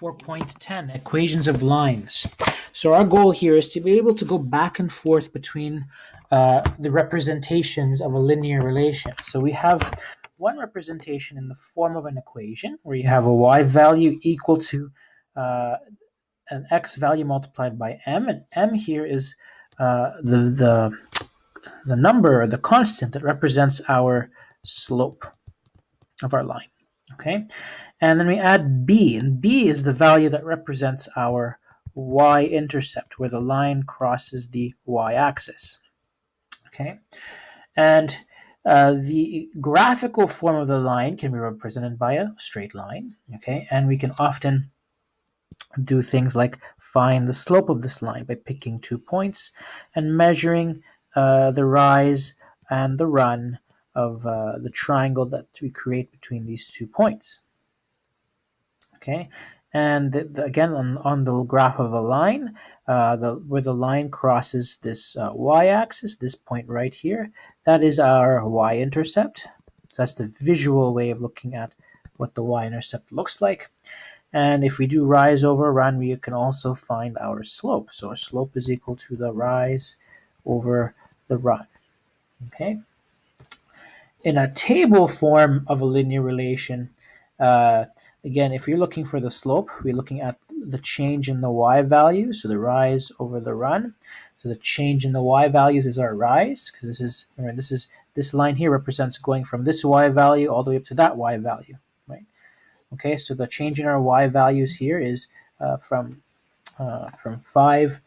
4.10 Equations of lines. So our goal here is to be able to go back and forth between the representations of a linear relation. So we have one representation in the form of an equation where you have a y value equal to an x value multiplied by m, and m here is the number or the constant that represents our slope of our line. Okay, and then we add b, and b is the value that represents our y-intercept, where the line crosses the y-axis. Okay, and the graphical form of the line can be represented by a straight line. Okay, and we can often do things like find the slope of this line by picking 2 points and measuring the rise and the run of the triangle that we create between these 2 points. Okay, and again on the graph of a line, where the line crosses this y-axis, this point right here, that is our y-intercept. So that's the visual way of looking at what the y-intercept looks like. And if we do rise over run, we can also find our slope. So our slope is equal to the rise over the run. Okay. In a table form of a linear relation, again, if you're looking for the slope, we're looking at the change in the y value, so the rise over the run. So the change in the y values is our rise, because this line here represents going from this y value all the way up to that y value, right? Okay, so the change in our y values here is from 5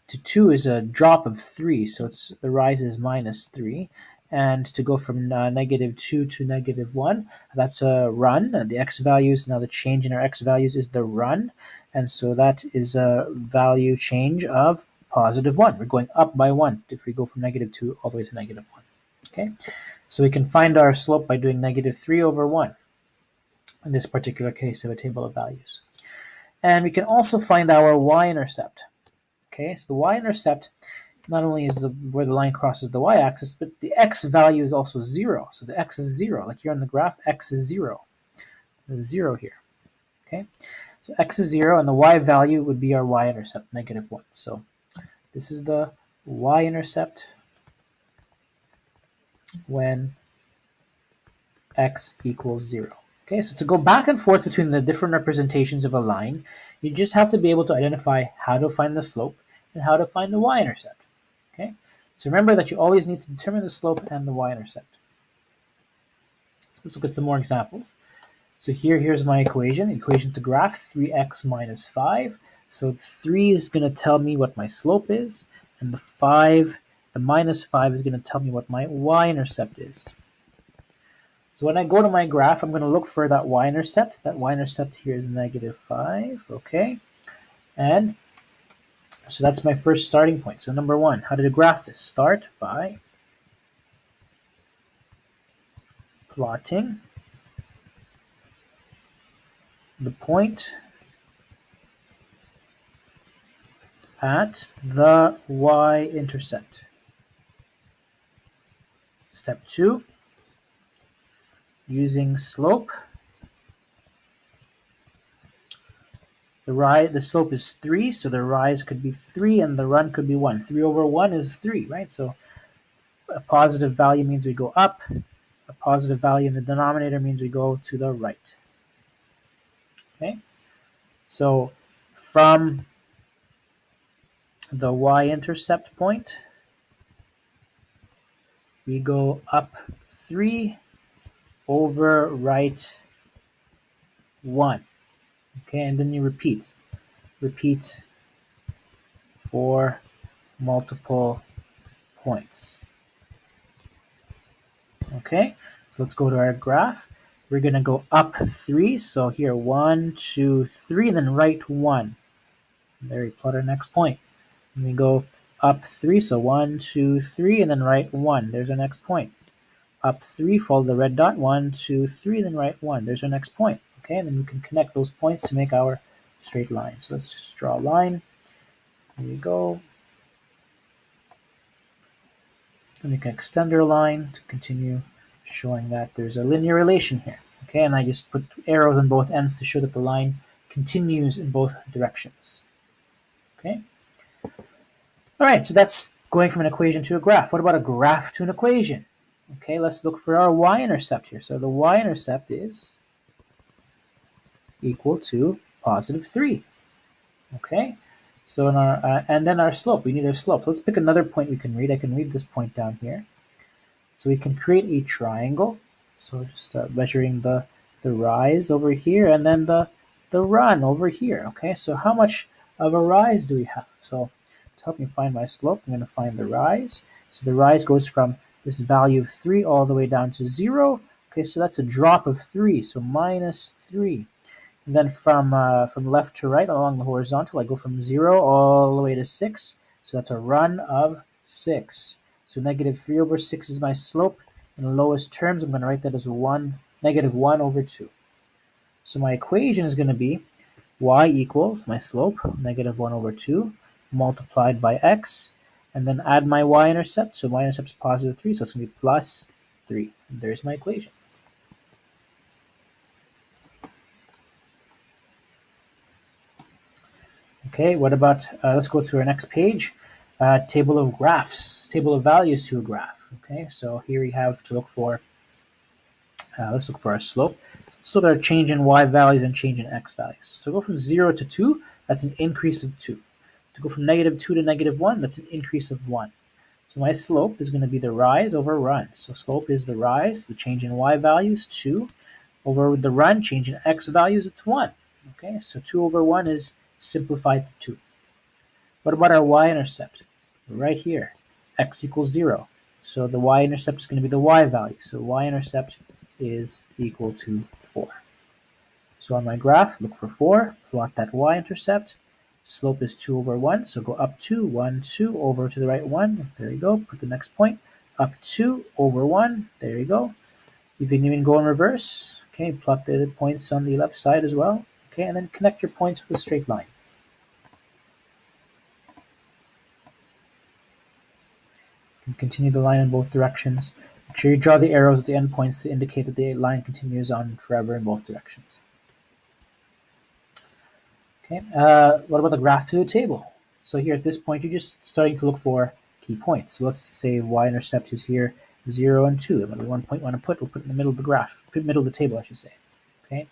to 2 is a drop of 3, so the rise is minus 3. And to go from -2 to -1, that's a run. The x values, now the change in our x values is the run. And so that is a value change of +1. We're going up by 1 if we go from -2 all the way to -1. Okay, so we can find our slope by doing -3 over 1 in this particular case of a table of values. And we can also find our y-intercept. Okay, so the y-intercept not only is where the line crosses the y-axis, but the x value is also 0. So the x is 0. Like here on the graph, x is 0. There's 0 here. Okay, so x is 0, and the y value would be our y-intercept, -1. So this is the y-intercept when x equals 0. Okay, so to go back and forth between the different representations of a line, you just have to be able to identify how to find the slope and how to find the y-intercept. Okay, so remember that you always need to determine the slope and the y-intercept. Let's look at some more examples. So here's my equation to graph 3x minus 5. So 3 is going to tell me what my slope is, and the minus 5 is going to tell me what my y-intercept is. So when I go to my graph, I'm going to look for that y-intercept. That y-intercept here is -5, okay? And so that's my first starting point. So number 1, how did I graph this? Start by plotting the point at the y-intercept. Step 2, using slope. The slope is 3, so the rise could be 3 and the run could be 1. 3 over 1 is 3, right? So a positive value means we go up. A positive value in the denominator means we go to the right. Okay? So from the y-intercept point, we go up 3 over right 1. Okay, and then you repeat for multiple points. Okay, so let's go to our graph. We're going to go up 3, so here 1, 2, 3, then right 1. There we plot our next point. And we go up 3, so 1, 2, 3, and then right 1. There's our next point. Up 3, follow the red dot, 1, 2, 3, then right 1. There's our next point. Okay, and then we can connect those points to make our straight line. So let's just draw a line. Here we go. And we can extend our line to continue showing that there's a linear relation here. Okay, and I just put arrows on both ends to show that the line continues in both directions. Okay. All right, so that's going from an equation to a graph. What about a graph to an equation? Okay, let's look for our y-intercept here. So the y-intercept is equal to positive 3. Okay, so in our and then our slope, we need our slope. Let's pick another point we can read. I can read this point down here. So we can create a triangle. So just measuring the rise over here and then the run over here. Okay, so how much of a rise do we have? So to help me find my slope, I'm going to find the rise. So the rise goes from this value of 3 all the way down to 0. Okay, so that's a drop of 3, so minus 3. And then from left to right along the horizontal, I go from 0 all the way to 6. So that's a run of 6. So negative 3 over 6 is my slope. In the lowest terms, I'm going to write that as negative 1 over 2. So my equation is going to be y equals my slope, negative 1 over 2, multiplied by x, and then add my y-intercept. So y-intercept is positive 3, so it's going to be plus 3. And there's my equation. Okay, what about, let's go to our next page, table of graphs, table of values to a graph. Okay, so here we have to look for, let's look for our slope. Let's look at our change in y values and change in x values. So go from 0 to 2, that's an increase of 2. To go from negative 2 to negative 1, that's an increase of 1. So my slope is going to be the rise over run. So slope is the rise, the change in y values, 2, over the run, change in x values, it's 1. Okay, so 2 over 1 is simplified to 2. What about our y-intercept? Right here, x equals 0. So the y-intercept is going to be the y value. So y-intercept is equal to 4. So on my graph, look for 4, plot that y-intercept. Slope is 2 over 1, so go up 2, 1, 2, over to the right 1. There you go. Put the next point. Up 2, over 1. There you go. You can even go in reverse. Okay, plot the points on the left side as well. Okay, and then connect your points with a straight line. You can continue the line in both directions. Make sure you draw the arrows at the endpoints to indicate that the line continues on forever in both directions. Okay, what about the graph to the table? So here at this point, you're just starting to look for key points. So let's say y-intercept is here, 0 and 2. And one point we want to put, we'll put in the middle of the graph, middle of the table, I should say. Okay.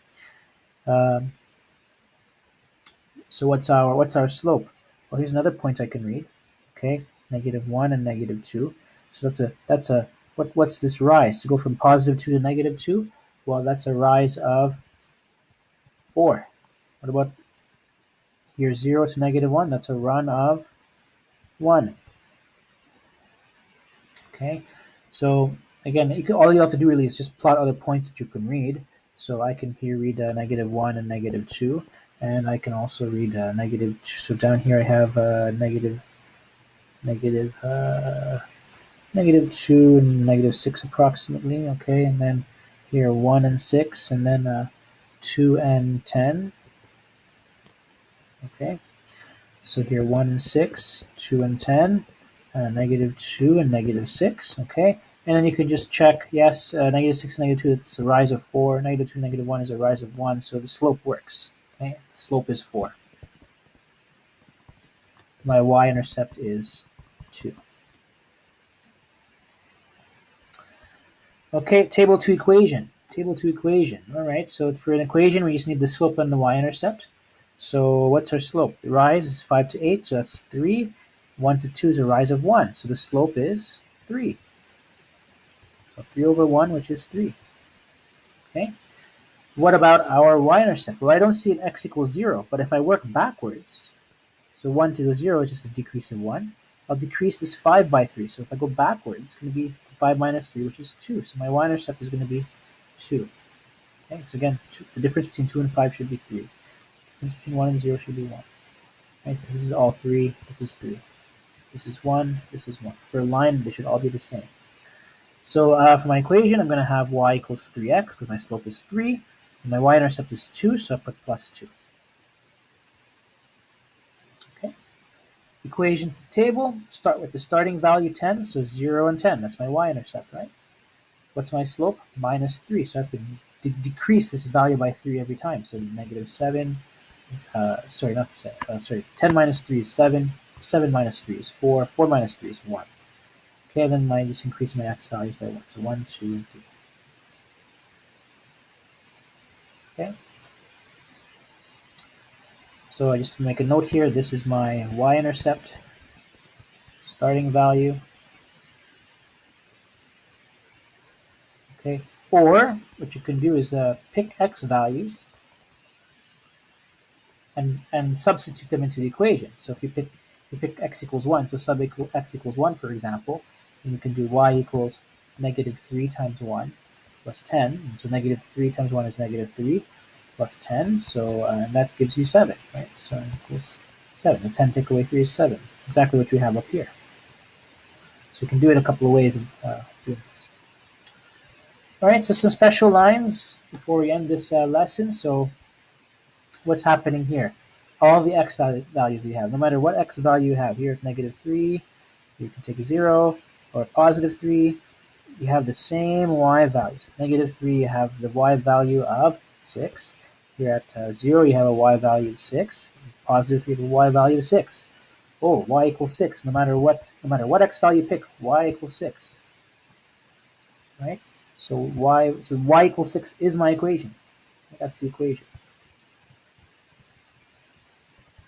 So what's our slope? Well, here's another point I can read. Okay, negative 1 and negative 2. So what's this rise? To go from positive 2 to negative 2? Well, that's a rise of 4. What about here, 0 to negative 1? That's a run of 1. Okay, so again, all you have to do really is just plot other points that you can read. So I can here read negative 1 and negative 2. And I can also read negative. So down here I have negative 2 and negative 6 approximately. Okay, and then here 1 and 6, and then 2 and 10. Okay, so here 1 and 6, 2 and 10, negative 2 and negative 6. Okay, and then you can just check, yes, negative 6 and negative 2, it's a rise of 4. Negative 2 and negative 1 is a rise of 1, so the slope works. Okay, the slope is 4. My y-intercept is 2. Okay, table to equation. Table to equation. All right, so for an equation, we just need the slope and the y-intercept. So what's our slope? The rise is 5 to 8, so that's 3. 1 to 2 is a rise of 1, so the slope is 3. So 3 over 1, which is 3. Okay. What about our y-intercept? Well, I don't see an x equals 0, but if I work backwards, so 1 to 0 is just a decrease of 1. I'll decrease this 5 by 3. So if I go backwards, it's going to be 5 minus 3, which is 2. So my y-intercept is going to be 2. Okay, so again, the difference between 2 and 5 should be 3. The difference between 1 and 0 should be 1. Right, this is all 3. This is 3. This is 1. This is 1. For a line, they should all be the same. So for my equation, I'm going to have y equals 3x because my slope is 3. And my y-intercept is 2, so I put plus 2. Equation to table, start with the starting value 10, so 0 and 10, that's my y-intercept, right? What's my slope? Minus 3, so I have to decrease this value by 3 every time, so negative 7, Sorry, not 7. Sorry, 10 minus 3 is 7. 7 minus 3 is 4. 4 minus 3 is 1. Okay, then I just increase my x values by 1. So 1, 2, and 3. Okay. So I just make a note here. This is my y-intercept starting value. Okay. Or what you can do is pick x values and substitute them into the equation. So if you pick x equals 1, so sub equal x equals 1, for example, then you can do y equals negative 3 times 1 plus 10. And so negative 3 times 1 is negative 3 plus 10. So and that gives you 7, right? So equals 7. The 10 take away 3 is 7. Exactly what we have up here. So you can do it a couple of ways of doing this. All right, so some special lines before we end this lesson. So what's happening here? All the x values you have, no matter what x value you have. Here at negative 3, you can take a 0, or positive 3, you have the same y values. At negative 3, you have the y value of 6. Here at 0, you have a y value of 6. Positive 3, the y value of 6. Oh, y equals 6. No matter what x value you pick, y equals 6. Right? So y equals 6 is my equation. That's the equation.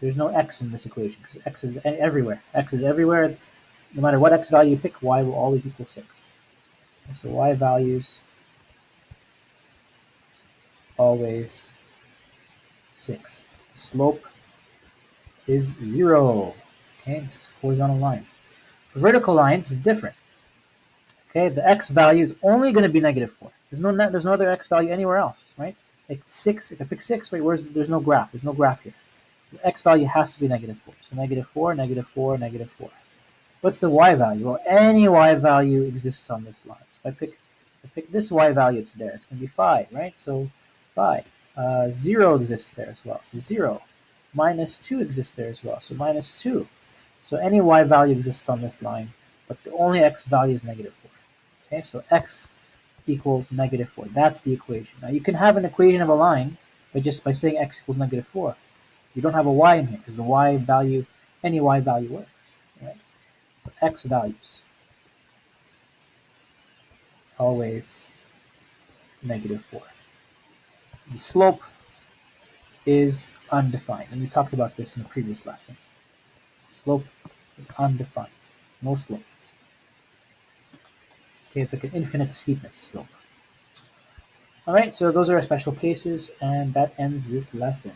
There's no x in this equation because x is everywhere. X is everywhere. No matter what x value you pick, y will always equal 6. And so y values always 6. The slope is 0. Okay, this horizontal line. For vertical lines is different. Okay, the x value is only going to be negative 4. There's no other x value anywhere else, right? Like 6. If I pick 6, wait, there's no graph. There's no graph here. So the x value has to be negative 4. So negative 4, negative 4, negative 4. What's the y value? Well, any y value exists on this line. So if I pick this y value, it's there. It's going to be 5, right? So 5. 0 exists there as well. So 0. Minus 2 exists there as well. So minus 2. So any y value exists on this line, but the only x value is negative 4. Okay, so x equals negative 4. That's the equation. Now you can have an equation of a line by saying x equals negative 4. You don't have a y in here because the y value, any y value works. Right? So x values always negative 4. The slope is undefined, and we talked about this in the previous lesson. The slope is undefined, no slope. Okay, it's like an infinite steepness slope. All right, so those are our special cases, and that ends this lesson.